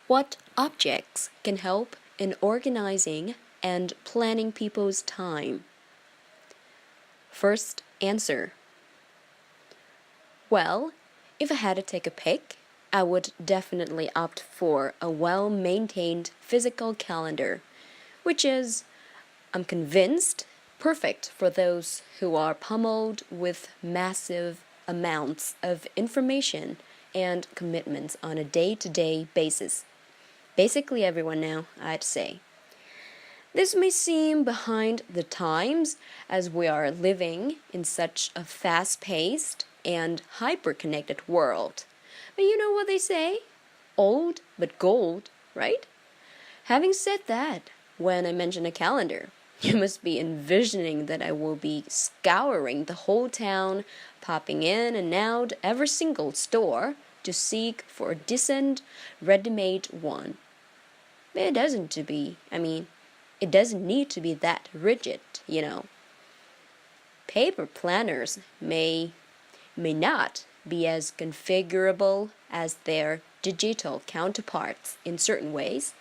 What objects can help in organizing and planning people's time? First answer. Well, if I had to take a pick, I would definitely opt for a well-maintained physical calendar, which is, I'm convinced, perfect for those who are pummeled with massive amounts of information and commitments on a day-to-day basis. Basically everyone now, I'd say. This may seem behind the times as we are living in such a fast-paced and hyper-connected world. But you know what they say? Old but gold, right? Having said that, when I mention a calendar, you must be envisioning that I will be scouring the whole town, popping in and out every single store to seek for a decent, ready-made one. But it doesn't need to be that rigid, you know. Paper planners may not be as configurable as their digital counterparts in certain ways,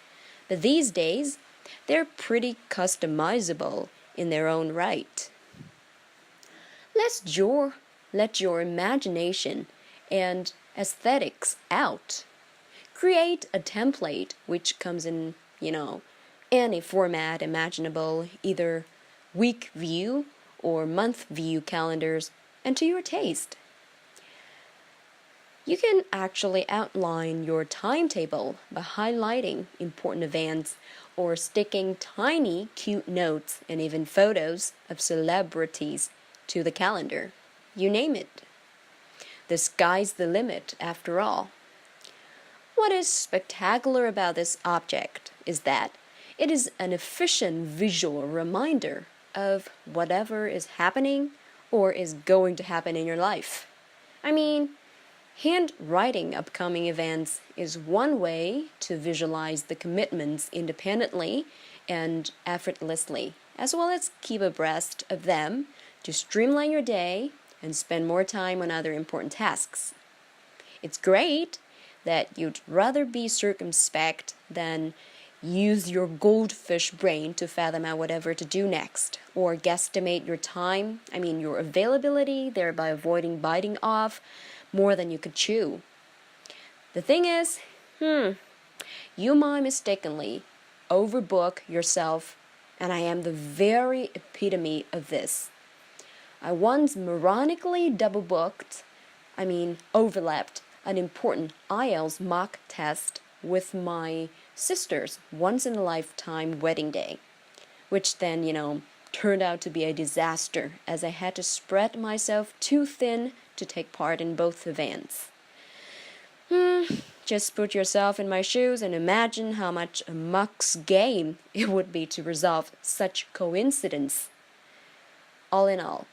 but these days they're pretty customizable in their own right. Let your imagination and aesthetics out. Create a template which comes in, any format imaginable, either week view or month view calendars, and to your taste. You can actually outline your timetable by highlighting important events or sticking tiny, cute notes and even photos of celebrities to the calendar. You name it. The sky's the limit, after all. What is spectacular about this object is that it is an efficient visual reminder of whatever is happening or is going to happen in your life. Handwriting upcoming events is one way to visualize the commitments independently and effortlessly, as well as keep abreast of them to streamline your day and spend more time on other important tasks. It's great that you'd rather be circumspect than use your goldfish brain to fathom out whatever to do next, or guesstimate your time, your availability, thereby avoiding biting off more than you could chew. The thing is, you might mistakenly overbook yourself, and I am the very epitome of this. I once moronically overlapped an important IELTS mock test with my sister's once-in-a-lifetime wedding day, which then, turned out to be a disaster as I had to spread myself too thin to take part in both events. Just put yourself in my shoes and imagine how much a muck's game it would be to resolve such coincidence. All in all,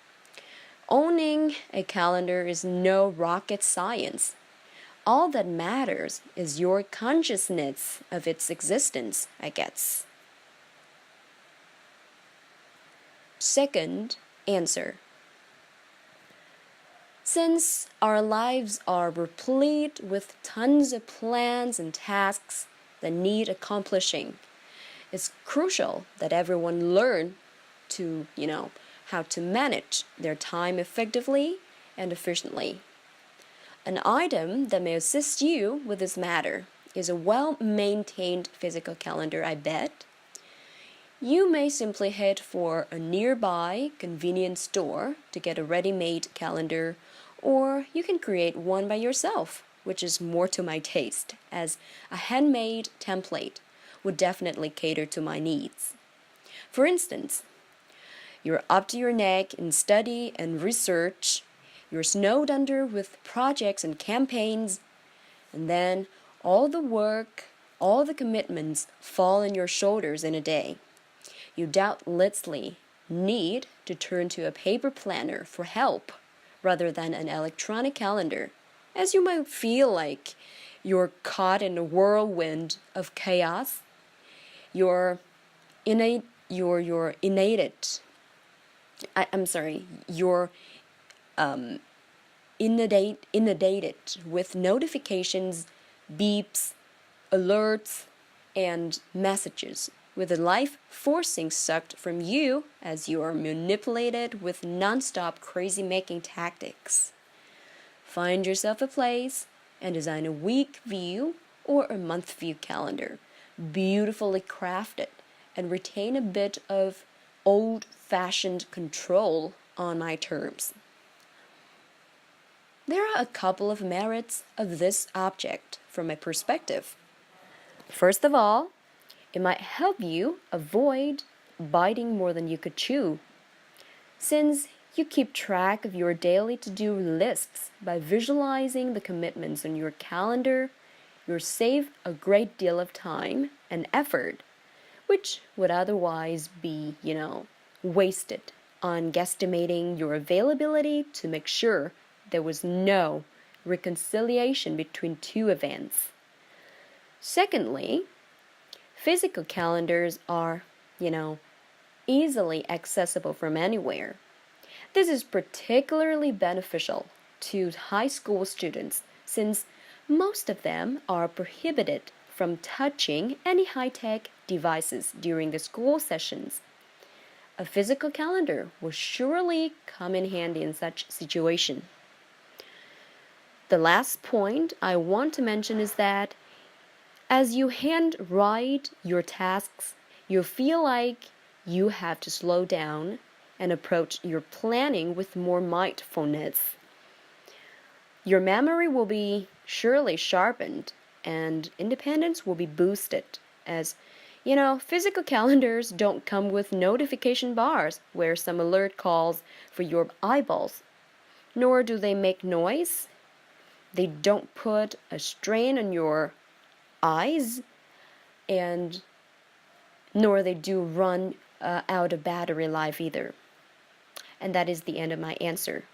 owning a calendar is no rocket science. All that matters is your consciousness of its existence, I guess. Second answer. Since our lives are replete with tons of plans and tasks that need accomplishing, it's crucial that everyone learn to, how to manage their time effectively and efficiently. An item that may assist you with this matter is a well-maintained physical calendar, I bet. You may simply head for a nearby convenience store to get a ready-made calendar, or you can create one by yourself, which is more to my taste, as a handmade template would definitely cater to my needs. For instance, you're up to your neck in study and research, you're snowed under with projects and campaigns, and then all the work, all the commitments fall on your shoulders in a day. You doubtlessly need to turn to a paper planner for help rather than an electronic calendar, as you might feel like you're caught in a whirlwind of chaos. You're inundated with notifications, beeps, alerts, and messages, with the life forcing sucked from you as you are manipulated with non-stop crazy-making tactics. Find yourself a place and design a week view or a month view calendar, beautifully crafted, and retain a bit of old-fashioned control on my terms. There are a couple of merits of this object from my perspective. First of all, it might help you avoid biting more than you could chew. Since you keep track of your daily to-do lists by visualizing the commitments on your calendar, you'll save a great deal of time and effort, which would otherwise be, wasted on guesstimating your availability to make sure there was no reconciliation between two events. Secondly, physical calendars are, easily accessible from anywhere. This is particularly beneficial to high school students since most of them are prohibited from touching any high-tech devices during the school sessions. A physical calendar will surely come in handy in such situation. The last point I want to mention is that as you handwrite your tasks, you feel like you have to slow down and approach your planning with more mindfulness. Your memory will be surely sharpened and independence will be boosted as physical calendars don't come with notification bars where some alert calls for your eyeballs, nor do they make noise. They don't put a strain on your eyes, and nor they do run out of battery life either. And that is the end of my answer.